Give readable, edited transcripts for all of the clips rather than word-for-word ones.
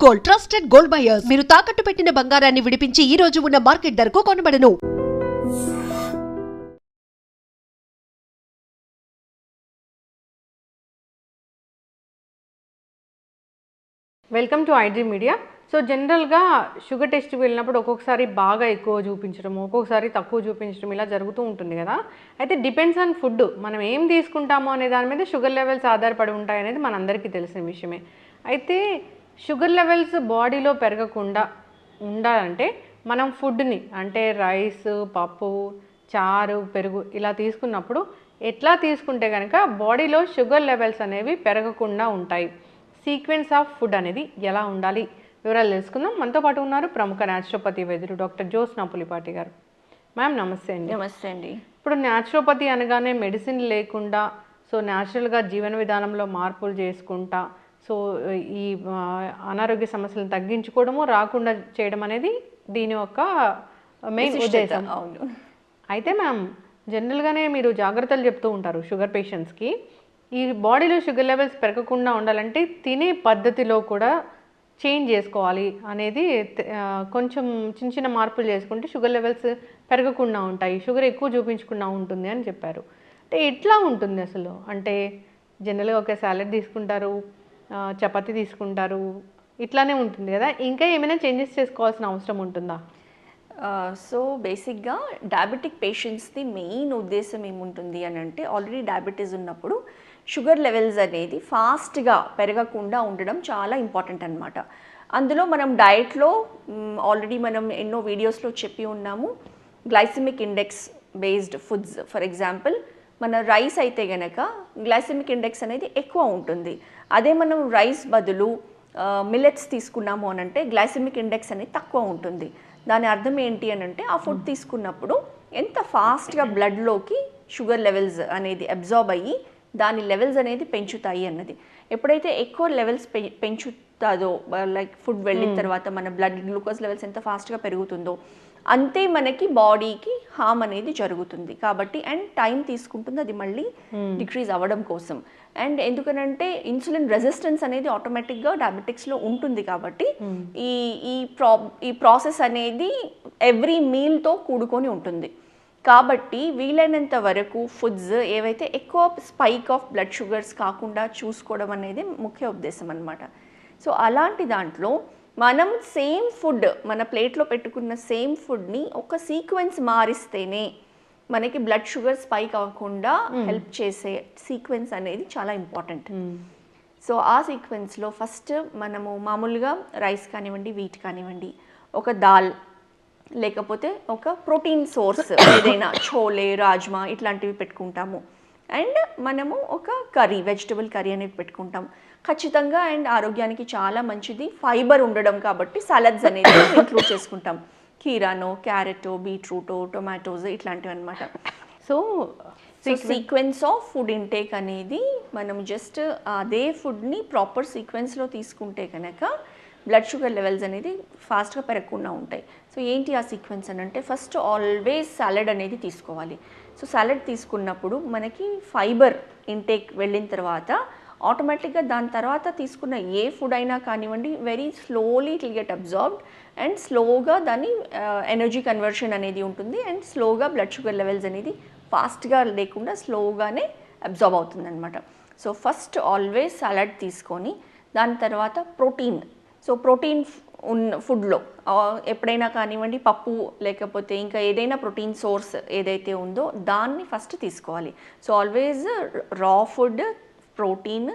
Gold trusted gold buyers మీరు తాకట్టు పెట్టిన బంగారాన్ని విడిపించి ఈ రోజు ఉన్న మార్కెట్ ధరకు కొనబడను. Welcome to iDream media. So జనరల్గా షుగర్ టెస్ట్కి వెళ్ళినప్పుడు ఒక్కొక్కసారి బాగా ఎక్కువ చూపించడం, ఒక్కొక్కసారి తక్కువ చూపించడం ఇలా జరుగుతూ ఉంటుంది కదా. అయితే డిపెండ్స్ ఆన్ ఫుడ్, మనం ఏం తీసుకుంటామో అనే దాని మీద షుగర్ లెవెల్స్ ఆధారపడి ఉంటాయి అనేది మనందరికీ తెలిసిన విషయమే. అయితే షుగర్ లెవెల్స్ బాడీలో పెరగకుండా ఉండాలంటే మనం ఫుడ్ని అంటే రైస్, పప్పు, చారు, పెరుగు ఇలా తీసుకున్నప్పుడు ఎట్లా తీసుకుంటే కనుక బాడీలో షుగర్ లెవెల్స్ అనేవి పెరగకుండా ఉంటాయి, సీక్వెన్స్ ఆఫ్ ఫుడ్ అనేది ఎలా ఉండాలి వివరాలు తెలుసుకుందాం. మనతో పాటు ఉన్నారు ప్రముఖ న్యాచురోపతి వైద్యులు డాక్టర్ జ్యోత్స్న పులిపాటి గారు. మ్యామ్ నమస్తే అండి. నమస్తే అండి. ఇప్పుడు న్యాచురోపతి అనగానే మెడిసిన్ లేకుండా సో న్యాచురల్గా జీవన విధానంలో మార్పులు చేసుకుంటా సో ఈ అనారోగ్య సమస్యలను తగ్గించుకోవడము, రాకుండా చేయడం అనేది దీని యొక్క మెయిన్ ఉద్దేశం. అవును. అయితే మ్యామ్ జనరల్గానే మీరు జాగ్రత్తలు చెప్తూ ఉంటారు షుగర్ పేషెంట్స్కి. ఈ బాడీలో షుగర్ లెవెల్స్ పెరగకుండా ఉండాలంటే తినే పద్ధతిలో కూడా చేంజ్ చేసుకోవాలి అనేది, కొంచెం చిన్న చిన్న మార్పులు చేసుకుంటే షుగర్ లెవెల్స్ పెరగకుండా ఉంటాయి, షుగర్ ఎక్కువ చూపించకుండా ఉంటుంది అని చెప్పారు. అంటే ఎట్లా ఉంటుంది అసలు? అంటే జనరల్గా ఒక సాలడ్ తీసుకుంటారు, చపాతీ తీసుకుంటారు, ఇట్లానే ఉంటుంది కదా, ఇంకా ఏమైనా చేంజెస్ చేసుకోవాల్సిన అవసరం ఉంటుందా? సో బేసిక్గా డయాబెటిక్ పేషెంట్స్ది మెయిన్ ఉద్దేశం ఏముంటుంది అని అంటే, ఆల్రెడీ డయాబెటీస్ ఉన్నప్పుడు షుగర్ లెవెల్స్ అనేది ఫాస్ట్గా పెరగకుండా ఉండడం చాలా ఇంపార్టెంట్ అనమాట. అందులో మనం డయట్లో ఆల్రెడీ మనం ఎన్నో వీడియోస్లో చెప్పి ఉన్నాము, glycemic index based foods. For example మన రైస్ అయితే గనక గ్లైసెమిక్ ఇండెక్స్ అనేది ఎక్కువ ఉంటుంది. అదే మనం రైస్ బదులు మిల్లెట్స్ తీసుకున్నాము అని అంటే గ్లైసెమిక్ ఇండెక్స్ అనేది తక్కువ ఉంటుంది. దాని అర్థం ఏంటి అని అంటే, ఆ ఫుడ్ తీసుకున్నప్పుడు ఎంత ఫాస్ట్గా బ్లడ్లోకి షుగర్ లెవెల్స్ అనేది అబ్జార్బ్ అయ్యి దాని లెవెల్స్ అనేది పెంచుతాయి అన్నది. ఎప్పుడైతే ఎక్కువ లెవెల్స్ పెంచుతుందో, లైక్ ఫుడ్ వెళ్ళిన తర్వాత మన బ్లడ్ గ్లూకోజ్ లెవెల్స్ ఎంత ఫాస్ట్గా పెరుగుతుందో అంతే మనకి బాడీకి హామ్ అనేది జరుగుతుంది. కాబట్టి అండ్ టైం తీసుకుంటుంది అది మళ్ళీ డిక్రీజ్ అవ్వడం కోసం. అండ్ ఎందుకనంటే ఇన్సులిన్ రెసిస్టెన్స్ అనేది ఆటోమేటిక్గా డయాబెటిక్స్లో ఉంటుంది. కాబట్టి ఈ ప్రాసెస్ అనేది ఎవ్రీ మీల్తో కూడుకొని ఉంటుంది. కాబట్టి వీలైనంత వరకు ఫుడ్స్ ఏవైతే ఎక్కువ స్పైక్ ఆఫ్ బ్లడ్ షుగర్స్ కాకుండా చూసుకోవడం అనేది ముఖ్య ఉద్దేశం అన్నమాట. సో అలాంటి దాంట్లో మనం సేమ్ ఫుడ్ మన ప్లేట్లో పెట్టుకున్న సేమ్ ఫుడ్ని ఒక సీక్వెన్స్ మారిస్తేనే మనకి బ్లడ్ షుగర్ స్పైక్ అవ్వకుండా హెల్ప్ చేసే సీక్వెన్స్ అనేది చాలా ఇంపార్టెంట్. సో ఆ సీక్వెన్స్లో ఫస్ట్ మనము మామూలుగా రైస్ కానివ్వండి, వీట్ కానివ్వండి, ఒక దాల్ లేకపోతే ఒక ప్రోటీన్ సోర్స్ ఏదైనా చోలే, రాజ్మా ఇట్లాంటివి పెట్టుకుంటాము. అండ్ మనము ఒక కర్రీ, వెజిటబుల్ కర్రీ అనేది పెట్టుకుంటాం ఖచ్చితంగా. అండ్ ఆరోగ్యానికి చాలా మంచిది, ఫైబర్ ఉండడం కాబట్టి సలాడ్స్ అనేది ఇంక్లూడ్ చేసుకుంటాం. కీరానో, క్యారెటో, బీట్రూటో, టొమాటోస్ ఇట్లాంటివి అనమాట. So sequence of food intake అనేది మనం జస్ట్ అదే ఫుడ్ని ప్రాపర్ సీక్వెన్స్లో తీసుకుంటే కనుక బ్లడ్ షుగర్ లెవెల్స్ అనేది ఫాస్ట్గా పెరగకుండా ఉంటాయి. సో ఏంటి ఆ సీక్వెన్స్ అని అంటే, ఫస్ట్ ఆల్వేస్ సాలడ్ అనేది తీసుకోవాలి. సో సాలడ్ తీసుకున్నప్పుడు మనకి ఫైబర్ ఇంటేక్ వెళ్ళిన తర్వాత ఆటోమేటిక్గా దాని తర్వాత తీసుకున్న ఏ ఫుడ్ అయినా కానివ్వండి very slowly it will get absorbed and స్లోగా దాని ఎనర్జీ కన్వర్షన్ అనేది ఉంటుంది. అండ్ స్లోగా బ్లడ్ షుగర్ లెవెల్స్ అనేది ఫాస్ట్గా లేకుండా స్లోగానే అబ్జార్బ్ అవుతుంది అనమాట. సో ఫస్ట్ ఆల్వేస్ సాలడ్ తీసుకొని దాని తర్వాత ప్రోటీన్. సో ప్రోటీన్ ఉన్న ఫుడ్లో ఎప్పుడైనా కానివ్వండి పప్పు లేకపోతే ఇంకా ఏదైనా ప్రోటీన్ సోర్స్ ఏదైతే ఉందో దాన్ని ఫస్ట్ తీసుకోవాలి. సో ఆల్వేస్ రా ఫుడ్, ప్రోటీన్,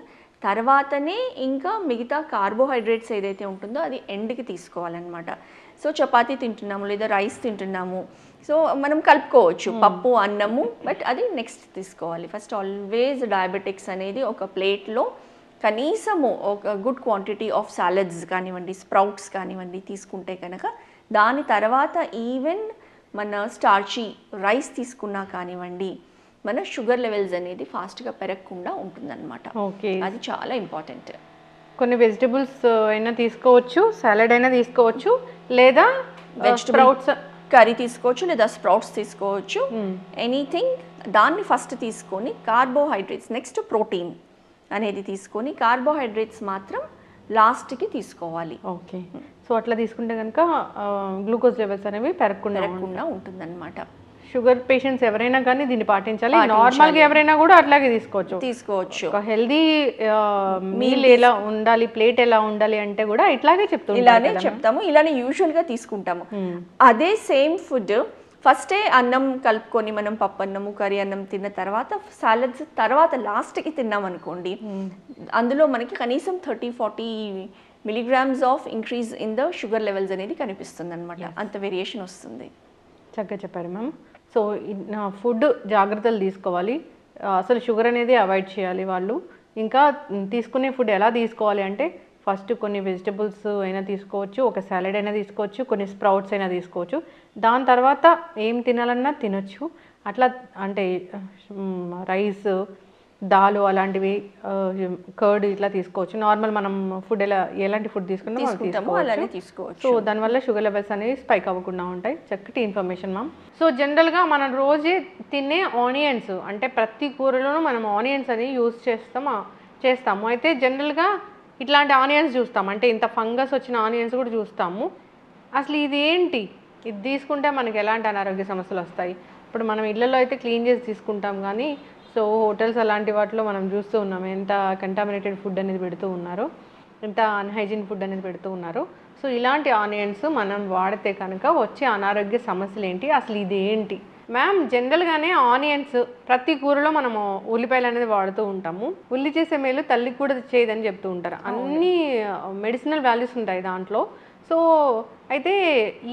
తర్వాతనే ఇంకా మిగతా కార్బోహైడ్రేట్స్ ఏదైతే ఉంటుందో అది ఎండ్కి తీసుకోవాలన్నమాట. సో చపాతీ తింటున్నాము లేదా రైస్ తింటున్నాము, సో మనం కలుపుకోవచ్చు పప్పు, అన్నము, బట్ అది నెక్స్ట్ తీసుకోవాలి. ఫస్ట్ ఆల్వేస్ డయాబెటిక్స్ అనేది ఒక ప్లేట్లో కనీసము ఒక గుడ్ క్వాంటిటీ ఆఫ్ సాలడ్స్ కానివ్వండి, స్ప్రౌట్స్ కానివ్వండి తీసుకుంటే కనుక దాని తర్వాత ఈవెన్ మన స్టార్చీ రైస్ తీసుకున్నా కానివ్వండి మన షుగర్ లెవెల్స్ అనేది ఫాస్ట్గా పెరగకుండా ఉంటుందన్నమాట. ఓకే, అది చాలా ఇంపార్టెంట్. కొన్ని వెజిటబుల్స్ అయినా తీసుకోవచ్చు, సాలడ్ అయినా తీసుకోవచ్చు, లేదా వెజిటబుల్స్ కర్రీ తీసుకోవచ్చు, లేదా స్ప్రౌట్స్ తీసుకోవచ్చు, ఎనీథింగ్. దాన్ని ఫస్ట్ తీసుకొని కార్బోహైడ్రేట్స్ నెక్స్ట్ ప్రోటీన్ అనేది తీసుకొని కార్బోహైడ్రేట్స్ మాత్రం లాస్ట్కి తీసుకోవాలి. ఓకే. సో అట్లా తీసుకుంటే కనుక గ్లూకోజ్ లెవెల్స్ అనేవి పెరగకుండా ఉంటుందన్నమాట. షుగర్ పేషెంట్స్ ఎవరైనా కానీ దీన్ని పాటించాలి. నార్మల్గా ఎవరైనా కూడా అట్లాగే తీసుకోవచ్చు. ఒక హెల్దీ మీల్ ఎలా ఉండాలి, ప్లేట్ ఎలా ఉండాలి అంటే కూడా ఇట్లాగే ఇలానే చెప్తాము, ఇలానే యూజువల్గా తీసుకుంటాము. అదే సేమ్ ఫుడ్ ఫస్టే అన్నం కలుపుకొని మనం పప్పు అన్నము కర్రీ అన్నం తిన్న తర్వాత సాలడ్స్ తర్వాత లాస్ట్కి తిన్నాం అనుకోండి, అందులో మనకి కనీసం 30-40 milligrams of increase in the sugar levels అనేది కనిపిస్తుంది అనమాట. అంత వేరియేషన్ వస్తుంది. చక్కగా చెప్పారు మ్యామ్. సో ఫుడ్ జాగ్రత్తలు తీసుకోవాలి, అసలు షుగర్ అనేది అవాయిడ్ చేయాలి వాళ్ళు. ఇంకా తీసుకునే ఫుడ్ ఎలా తీసుకోవాలి అంటే ఫస్ట్ కొన్ని వెజిటబుల్స్ అయినా తీసుకోవచ్చు, ఒక సాలడ్ అయినా తీసుకోవచ్చు, కొన్ని స్ప్రౌట్స్ అయినా తీసుకోవచ్చు. దాని తర్వాత ఏం తినాలన్నా తినొచ్చు. అట్లా అంటే రైస్, దాలు అలాంటివి, కర్డ్ ఇట్లా తీసుకోవచ్చు. నార్మల్ మనం ఫుడ్ ఎలాంటి ఫుడ్ తీసుకుంటామో అలానే తీసుకోవచ్చు. సో దానివల్ల షుగర్ లెవెల్స్ అనేవి స్పైక్ అవ్వకుండా ఉంటాయి. చక్కటి ఇన్ఫర్మేషన్ మ్యామ్. సో జనరల్గా మనం రోజే తినే ఆనియన్స్ అంటే ప్రతి కూరలోనూ మనం ఆనియన్స్ అని యూజ్ చేస్తాము. అయితే జనరల్గా ఇట్లాంటి ఆనియన్స్ చూస్తాం, అంటే ఇంత ఫంగస్ వచ్చిన ఆనియన్స్ కూడా చూస్తాము. అసలు ఇది ఏంటి, ఇది తీసుకుంటే మనకి ఎలాంటి అనారోగ్య సమస్యలు వస్తాయి? ఇప్పుడు మనం ఇళ్లలో అయితే క్లీన్ చేసి తీసుకుంటాం, కానీ సో హోటల్స్ అలాంటి వాటిలో మనం చూస్తూ ఉన్నాం ఎంత కంటామినేటెడ్ ఫుడ్ అనేది పెడుతూ ఉన్నారు, ఎంత అన్హైజీన్ ఫుడ్ అనేది పెడుతూ ఉన్నారు. సో ఇలాంటి ఆనియన్స్ మనం వాడితే కనుక వచ్చే అనారోగ్య సమస్యలు ఏంటి, అసలు ఇది ఏంటి మ్యామ్? జనరల్గానే ఆనియన్స్ ప్రతి కూరలో మనము ఉల్లిపాయలు అనేది వాడుతూ ఉంటాము. ఉల్లి చేసే మేలు తల్లికి కూడా చేయదని చెప్తూ ఉంటారు. అన్ని మెడిసినల్ వాల్యూస్ ఉంటాయి దాంట్లో. సో అయితే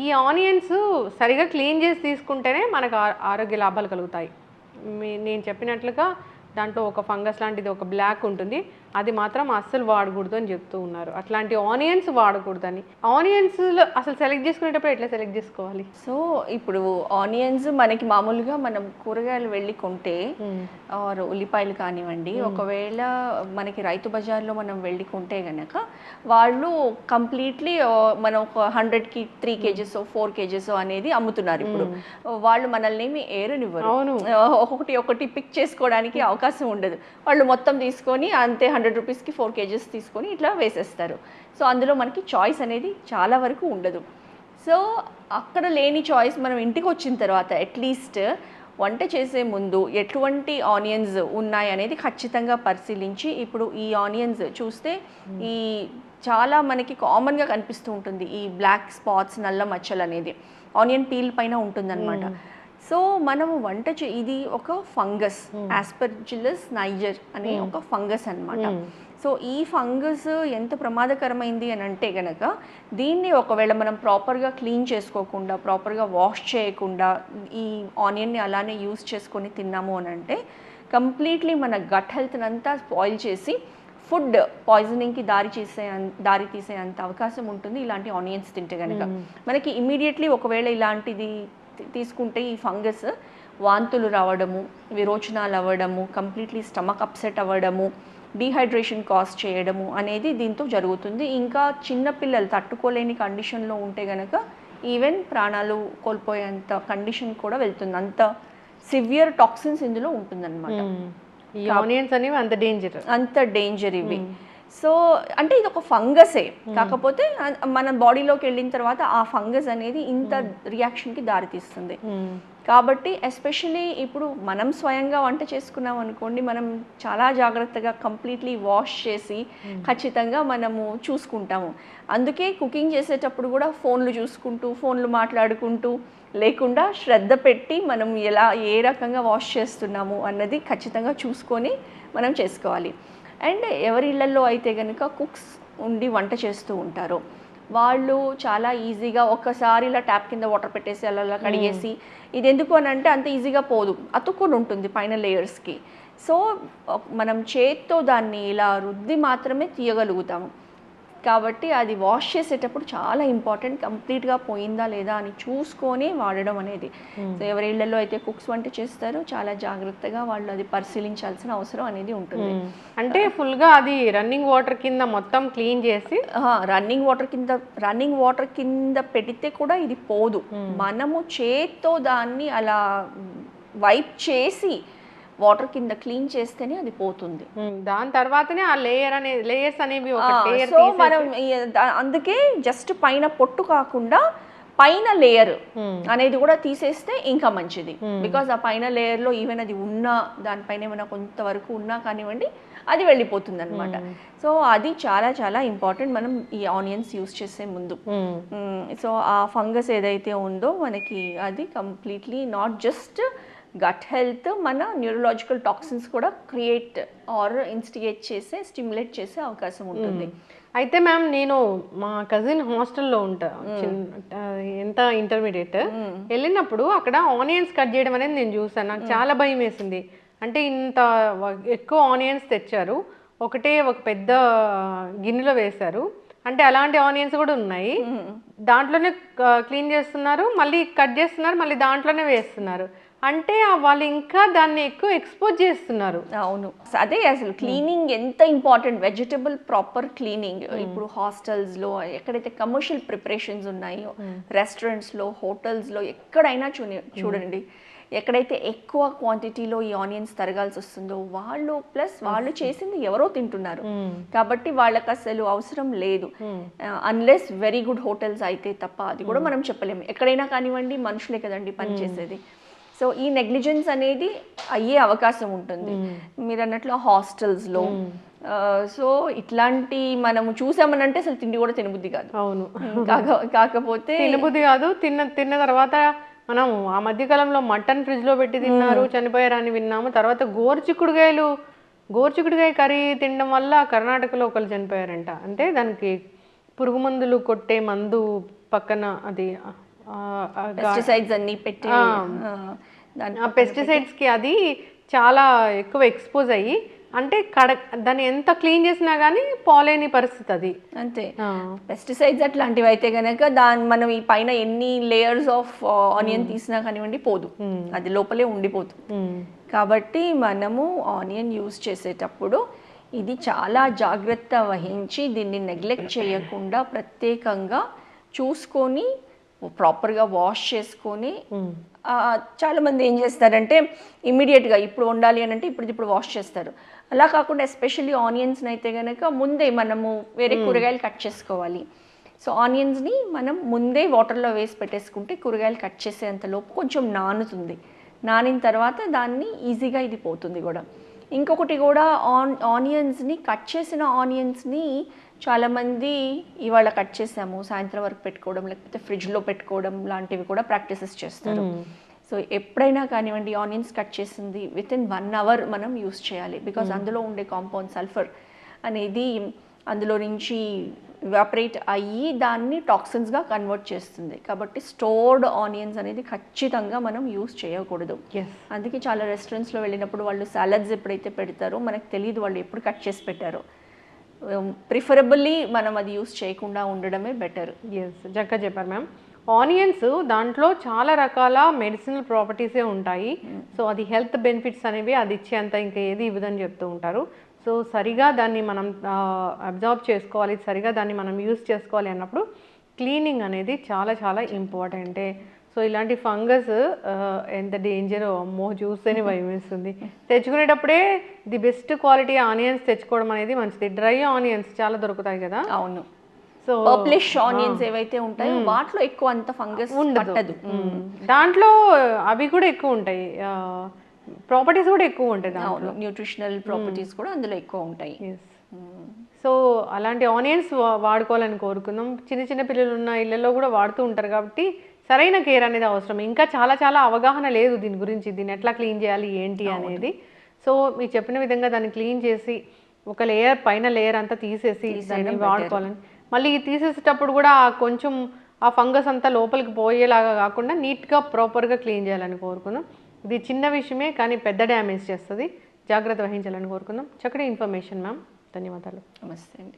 ఈ ఆనియన్స్ సరిగా క్లీన్ చేసి తీసుకుంటేనే మనకు ఆరోగ్య లాభాలు కలుగుతాయి. నేను చెప్పినట్లుగా దాంట్లో ఒక ఫంగస్ లాంటిది ఒక బ్లాక్ ఉంటుంది, అది మాత్రం అస్సలు వాడకూడదు అని చెప్తూ ఉన్నారు. అట్లాంటి ఆనియన్స్ వాడకూడదని. ఆనియన్స్లో అసలు సెలెక్ట్ చేసుకునేటప్పుడు ఎట్లా సెలెక్ట్ చేసుకోవాలి? సో ఇప్పుడు ఆనియన్స్ మనకి మామూలుగా మనం కూరగాయలు వెళ్ళి కొంటే ఆర్ ఉల్లిపాయలు కానివ్వండి, ఒకవేళ మనకి రైతు బజార్లో మనం వెళ్ళి కొంటే గనక వాళ్ళు కంప్లీట్లీ మనం ఒక 100కి 3 kgs 4 kgs అనేది అమ్ముతున్నారు. ఇప్పుడు వాళ్ళు మనల్ని ఏమి ఏరనివ్వరు, ఒకటి పిక్ చేసుకోవడానికి అవకాశం ఉండదు. వాళ్ళు మొత్తం తీసుకొని అంతే 100 రూపీస్కి 4 kgs తీసుకొని ఇట్లా వేసేస్తారు. సో అందులో మనకి చాయిస్ అనేది చాలా వరకు ఉండదు. సో అక్కడ లేని చాయిస్ మనం ఇంటికి వచ్చిన తర్వాత అట్లీస్ట్ వంట చేసే ముందు ఎటువంటి ఆనియన్స్ ఉన్నాయి అనేది ఖచ్చితంగా పరిశీలించి, ఇప్పుడు ఈ ఆనియన్స్ చూస్తే ఈ చాలా మనకి కామన్గా కనిపిస్తూ ఉంటుంది ఈ బ్లాక్ స్పాట్స్, నల్ల మచ్చలు అనేది ఆనియన్ పీల్ పైన ఉంటుందన్నమాట. సో మనము ఇది ఒక ఫంగస్, ఆస్పర్జిల్లస్ నైజర్ అనే ఒక ఫంగస్ అన్నమాట. సో ఈ ఫంగస్ ఎంత ప్రమాదకరమైంది అని అంటే గనక దీన్ని ఒకవేళ మనం ప్రాపర్గా క్లీన్ చేసుకోకుండా, ప్రాపర్గా వాష్ చేయకుండా ఈ ఆనియన్ని అలానే యూస్ చేసుకొని తిన్నాము అని అంటే కంప్లీట్లీ మన గట్ హెల్త్ని అంతా స్పాయిల్ చేసి ఫుడ్ పాయిజనింగ్కి దారి తీసేంత అవకాశం ఉంటుంది ఇలాంటి ఆనియన్స్ తింటే కనుక. మనకి ఇమీడియట్లీ ఒకవేళ ఇలాంటిది తీసుకుంటే ఈ ఫంగస్ వాంతులు రావడము, విరోచనాలు అవ్వడము, కంప్లీట్లీ స్టమక్ అప్సెట్ అవ్వడము, డీహైడ్రేషన్ కాజ్ చేయడము అనేది దీంతో జరుగుతుంది. ఇంకా చిన్నపిల్లలు తట్టుకోలేని కండిషన్లో ఉంటే కనుక ఈవెన్ ప్రాణాలు కోల్పోయేంత కండిషన్ కూడా వెళ్తుంది. అంత సివియర్ టాక్సిన్స్ ఇందులో ఉంటుందన్నమాట. ఈ ఆనియన్స్ అనేవి అంత డేంజర్ ఇవి. సో అంటే ఇది ఒక ఫంగసే, కాకపోతే మన బాడీలోకి వెళ్ళిన తర్వాత ఆ ఫంగస్ అనేది ఇంత రియాక్షన్కి దారితీస్తుంది. కాబట్టి ఎస్పెషలీ ఇప్పుడు మనం స్వయంగా వంట చేసుకున్నాం అనుకోండి, మనం చాలా జాగ్రత్తగా కంప్లీట్లీ వాష్ చేసి ఖచ్చితంగా మనము చూసుకుంటాము. అందుకే కుకింగ్ చేసేటప్పుడు కూడా ఫోన్లు మాట్లాడుకుంటూ లేకుండా శ్రద్ధ పెట్టి మనం ఏ రకంగా వాష్ చేస్తున్నాము అన్నది ఖచ్చితంగా చూసుకొని మనం చేసుకోవాలి. అండ్ ఎవరి ఇళ్లలో అయితే కనుక కుక్స్ ఉండి వంట చేస్తూ ఉంటారో వాళ్ళు చాలా ఈజీగా ఒక్కసారి ఇలా ట్యాప్ కింద వాటర్ పెట్టేసి అలా కడిగేసి, ఇది ఎందుకు అని అంటే అంత ఈజీగా పోదు, అతుక్కొని ఉంటుంది పైన లేయర్స్కి. సో మనం చేత్తో దాన్ని ఇలా రుద్ది మాత్రమే తీయగలుగుతాము. కాబట్టి అది వాష్ చేసేటప్పుడు చాలా ఇంపార్టెంట్, కంప్లీట్గా పోయిందా లేదా అని చూసుకొని వాడడం అనేది. సో ఎవరి ఇళ్లలో అయితే కుక్స్ వంట చేస్తారో చాలా జాగ్రత్తగా వాళ్ళు అది పరిశీలించాల్సిన అవసరం అనేది ఉంటుంది. అంటే ఫుల్గా అది రన్నింగ్ వాటర్ కింద మొత్తం క్లీన్ చేసి రన్నింగ్ వాటర్ కింద పెడితే కూడా ఇది పోదు. మనము చేత్తో దాన్ని అలా వైప్ చేసి వాటర్ కింద క్లీన్ చేస్తేనే అది పోతుంది. దాని తర్వాతనే ఆ లేయర్స్ అనేవి ఒక లేయర్ సో మనం అందుకే జస్ట్ పైన పొట్టు కాకుండా పైన లేయర్ అనేది కూడా తీసేస్తే ఇంకా మంచిది. బికాజ్ ఆ పైన లేయర్లో ఈవెన్ అది ఉన్నా దానిపైన ఏమైనా కొంతవరకు ఉన్నా కానివ్వండి అది వెళ్ళిపోతుంది అనమాట. సో అది చాలా చాలా ఇంపార్టెంట్ మనం ఈ ఆనియన్స్ యూస్ చేసే ముందు. సో ఆ ఫంగస్ ఏదైతే ఉందో మనకి అది completely not just gut health, మన న్యూరలాజికల్ టాక్సిన్స్ కూడా క్రియేట్ ఆర్ స్టిమ్యులేట్ చేసే అవకాశం ఉంటుంది. అయితే మ్యామ్ నేను మా కజిన్ హాస్టల్లో ఉంటా, ఎంత ఇంటర్మీడియట్ వెళ్ళినప్పుడు అక్కడ ఆనియన్స్ కట్ చేయడం అనేది నేను చూసాను. నాకు చాలా భయం వేసింది. అంటే ఇంత ఎక్కువ ఆనియన్స్ తెచ్చారు, ఒక పెద్ద గిన్నెలో వేశారు. అంటే అలాంటి ఆనియన్స్ కూడా ఉన్నాయి, దాంట్లోనే క్లీన్ చేస్తున్నారు, మళ్ళీ కట్ చేస్తున్నారు, మళ్ళీ దాంట్లోనే వేస్తున్నారు. అంటే వాళ్ళు ఇంకా దాన్ని ఎక్కువ ఎక్స్పోజ్ చేస్తున్నారు. అవును, అదే అసలు క్లీనింగ్ ఎంత ఇంపార్టెంట్, వెజిటబుల్ ప్రాపర్ క్లీనింగ్. ఇప్పుడు హాస్టల్స్లో ఎక్కడైతే కమర్షియల్ ప్రిపరేషన్స్ ఉన్నాయో, రెస్టారెంట్స్లో, హోటల్స్లో ఎక్కడైనా చూడండి, ఎక్కడైతే ఎక్కువ క్వాంటిటీలో ఈ ఆనియన్స్ తరగాల్సి వస్తుందో వాళ్ళు చేసింది ఎవరో తింటున్నారు. కాబట్టి వాళ్ళకి అసలు అవసరం లేదు, అన్లెస్ వెరీ గుడ్ హోటల్స్ అయితే తప్ప. అది కూడా మనం చెప్పలేము, ఎక్కడైనా కానివ్వండి మనుషులే కదండి పనిచేసేది. సో ఈ నెగ్లిజెన్స్ అనేది అయ్యే అవకాశం ఉంటుంది మీరు అన్నట్లు హాస్టల్స్లో. సో ఇట్లాంటి మనము చూసామనంటే అసలు తిండి కూడా తినబుద్ధి కాదు. అవును, కాకపోతే తినబుద్ధి కాదు. తిన్న తర్వాత మనం ఆ మధ్యకాలంలో మటన్ ఫ్రిడ్జ్లో పెట్టి తిన్నారు, చనిపోయారని విన్నాము. తర్వాత గోర్చికుడుగాయ కర్రీ తినడం వల్ల కర్ణాటకలో ఒకరు చనిపోయారంట. అంటే దానికి పురుగు మందులు కొట్టే మందు పక్కన అది పెస్టిసైడ్స్ అన్ని పెట్టి, ఆ పెస్టిసైడ్స్కి అది చాలా ఎక్కువ ఎక్స్పోజ్ అయ్యి, అంటే దాన్ని ఎంత క్లీన్ చేసినా కానీ పోలేని పరిస్థితి అది. అంతే, పెస్టిసైడ్స్ అట్లాంటివి అయితే కనుక మనం ఈ పైన ఎన్ని లేయర్స్ ఆఫ్ ఆనియన్ తీసినా కానివ్వండి పోదు, అది లోపలే ఉండిపోతుంది. కాబట్టి మనము ఆనియన్ యూస్ చేసేటప్పుడు ఇది చాలా జాగ్రత్త వహించి దీన్ని నెగ్లెక్ట్ చేయకుండా ప్రత్యేకంగా చూసుకొని ప్రాపర్గా వాష్ చేసుకొని. చాలామంది ఏం చేస్తారంటే ఇమ్మీడియట్గా ఇప్పుడు వండాలి అని అంటే ఇప్పుడు వాష్ చేస్తారు. అలా కాకుండా ఎస్పెషల్లీ ఆనియన్స్ని అయితే కనుక ముందే మనము వేరే కూరగాయలు కట్ చేసుకోవాలి. సో ఆనియన్స్ని మనం ముందే వాటర్లో వేసి పెట్టేసుకుంటే కూరగాయలు కట్ చేసేంతలోపు కొంచెం నానుతుంది. నానిన తర్వాత దాన్ని ఈజీగా ఇది పోతుంది కూడా. ఇంకొకటి కూడా ఆనియన్స్ని కట్ చేసిన ఆనియన్స్ని చాలామంది ఇవాళ కట్ చేసాము సాయంత్రం వరకు పెట్టుకోవడం, లేకపోతే ఫ్రిడ్జ్లో పెట్టుకోవడం లాంటివి కూడా ప్రాక్టీసెస్ చేస్తారు. సో ఎప్పుడైనా కానివ్వండి ఆనియన్స్ కట్ చేసింది విత్ ఇన్ 1 hour మనం యూస్ చేయాలి. బికాజ్ అందులో ఉండే కాంపౌండ్ సల్ఫర్ అనేది అందులో నుంచి ఎవాపరేట్ అయ్యి దాన్ని టాక్సిన్స్గా కన్వర్ట్ చేస్తుంది. కాబట్టి స్టోర్డ్ ఆనియన్స్ అనేది ఖచ్చితంగా మనం యూస్ చేయకూడదు. అందుకే చాలా రెస్టారెంట్స్లో వెళ్ళినప్పుడు వాళ్ళు సాలడ్స్ ఎప్పుడైతే పెడతారో మనకు తెలియదు వాళ్ళు ఎప్పుడు కట్ చేసి పెట్టారో. ప్రిఫరబుల్లీ మనం అది యూస్ చేయకుండా ఉండడమే బెటర్. చక్కగా చెప్పారు మ్యామ్. ఆనియన్స్ దాంట్లో చాలా రకాల మెడిసినల్ ప్రాపర్టీసే ఉంటాయి. సో అది హెల్త్ బెనిఫిట్స్ అనేవి అది ఇచ్చేంత ఇంకా ఏది ఇవ్వదని చెప్తూ ఉంటారు. సో సరిగా దాన్ని మనం అబ్జార్బ్ చేసుకోవాలి, సరిగా దాన్ని మనం యూస్ చేసుకోవాలి అన్నప్పుడు క్లీనింగ్ అనేది చాలా చాలా ఇంపార్టెంటే. సో ఇలాంటి ఫంగస్ ఎంత డేంజరో అమ్మో చూస్తేనే భయం వేస్తుంది. తెచ్చుకునేటప్పుడే ది బెస్ట్ క్వాలిటీ ఆనియన్స్ తెచ్చుకోవడం అనేది మంచిది. డ్రై ఆనియన్స్ చాలా దొరుకుతాయి కదా. అవును, సో పర్ప్లిష్ ఆనియన్స్ ఏవైతే ఉంటాయో వాటిలో ఎక్కువ అంత ఫంగస్ ఉండదు. దాంట్లో అవి కూడా ఎక్కువ ఉంటాయి, ప్రాపర్టీస్ కూడా ఎక్కువ ఉంటాయి, దాంట్లో న్యూట్రిషనల్ ప్రాపర్టీస్ కూడా అందులో ఎక్కువ ఉంటాయి. సో అలాంటి ఆనియన్స్ వాడుకోవాలని కోరుకుందాం. చిన్న పిల్లలు ఉన్న ఇళ్ళల్లో కూడా వాడుతూ ఉంటారు కాబట్టి సరైన కేర్ అనేది అవసరం. ఇంకా చాలా అవగాహన లేదు దీని గురించి, దీన్ని ఎట్లా క్లీన్ చేయాలి ఏంటి అనేది. సో మీరు చెప్పిన విధంగా దాన్ని క్లీన్ చేసి ఒక లేయర్ పైన లేయర్ అంతా తీసేసి దాన్ని వాడుకోవాలని, మళ్ళీ తీసేసేటప్పుడు కూడా కొంచెం ఆ ఫంగస్ అంతా లోపలికి పోయేలాగా కాకుండా నీట్గా ప్రాపర్గా క్లీన్ చేయాలని కోరుకుందాం. ఇది చిన్న విషయమే కానీ పెద్ద డ్యామేజ్ చేస్తుంది, జాగ్రత్త వహించాలని కోరుకుందాం. చక్కటి ఇన్ఫర్మేషన్ మ్యామ్, ధన్యవాదాలు. నమస్తే అండి.